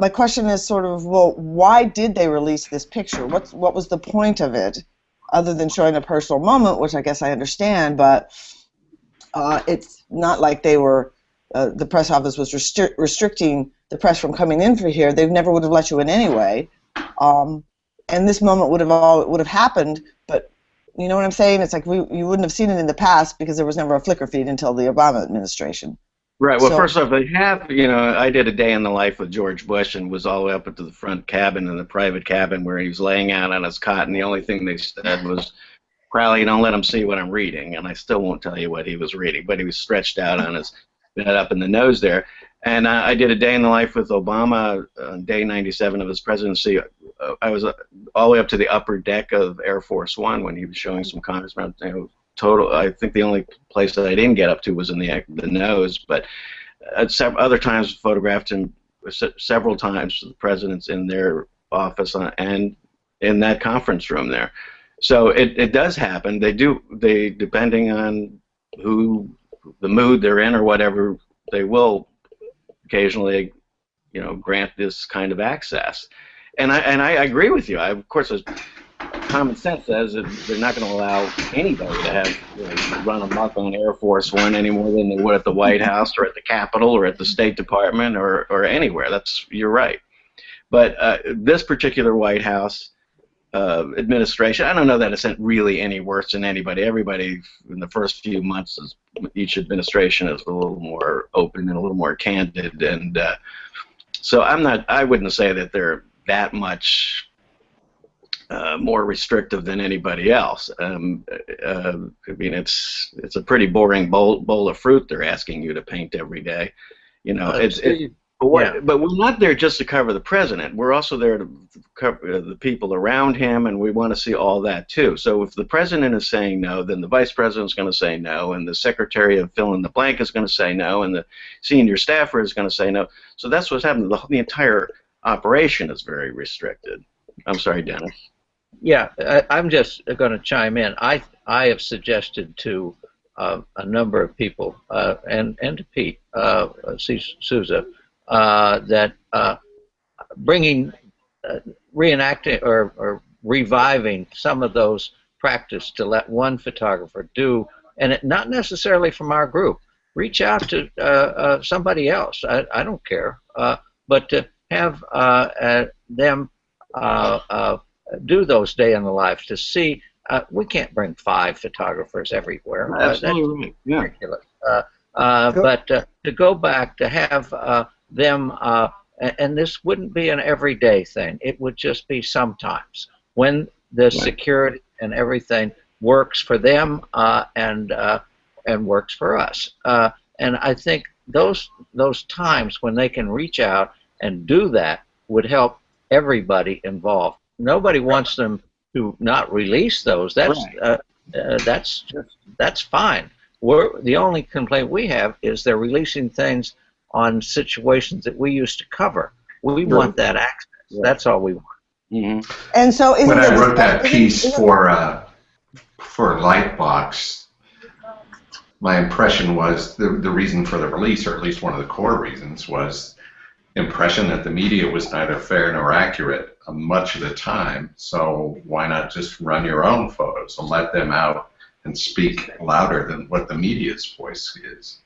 my question is sort of, well, why did they release this picture? What was the point of it, other than showing a personal moment, which I guess I understand, but it's not like they were, the press office was restricting the press from coming in for here. They never would have let you in anyway. And this moment would have happened, but you know what I'm saying? It's like you wouldn't have seen it in the past because there was never a Flickr feed until the Obama administration. Right. Well, first off, they have, I did a day in the life with George Bush and was all the way up into the front cabin, in the private cabin where he was laying out on his cot, and the only thing they said was, Crowley, don't let him see what I'm reading. And I still won't tell you what he was reading, but he was stretched out on his bed up in the nose there. And I did a day in the life with Obama on day 97 of his presidency. I was all the way up to the upper deck of Air Force One when he was showing some congressmen. I think the only place that I didn't get up to was in the nose, but other times photographed him several times, the presidents in their office and in that conference room there. So it does happen. They depending on the mood they're in or whatever, they will occasionally, grant this kind of access. And I agree with you. Of course, common sense says that they're not going to allow anybody to have run amok on Air Force One any more than they would at the White House or at the Capitol or at the State Department or anywhere. You're right. But this particular White House administration, I don't know that it's really any worse than anybody. Everybody in the first few months, each administration is a little more open and a little more candid, and so I wouldn't say that they're that much more restrictive than anybody else. I mean, it's a pretty boring bowl of fruit they're asking you to paint every day. But we're not there just to cover the president. We're also there to cover the people around him, and we want to see all that too. So if the president is saying no, then the vice president is going to say no, and the secretary of fill in the blank is going to say no, and the senior staffer is going to say no. So that's what's happening. The entire operation is very restricted. I'm sorry, Dennis. Yeah, I'm just going to chime in. I have suggested to a number of people and to Pete Souza that bringing, reenacting or reviving some of those practice to let one photographer do, and not necessarily from our group, reach out to somebody else. I don't care, but to have them do those day in the life to see. We can't bring 5 photographers everywhere. Absolutely right. Yeah. Ridiculous. But to go back to have them, and this wouldn't be an everyday thing. It would just be sometimes when the security and everything works for them and works for us. And I think those times when they can reach out and do that would help everybody involved. Nobody wants them to not release those. That's fine. The only complaint we have is they're releasing things on situations that we used to cover. We want that access. That's all we want. Mm-hmm. And so, when I wrote that piece for Lightbox, my impression was the reason for the release, or at least one of the core reasons, was impression that the media was neither fair nor accurate much of the time. So why not just run your own photos and let them out and speak louder than what the media's voice is?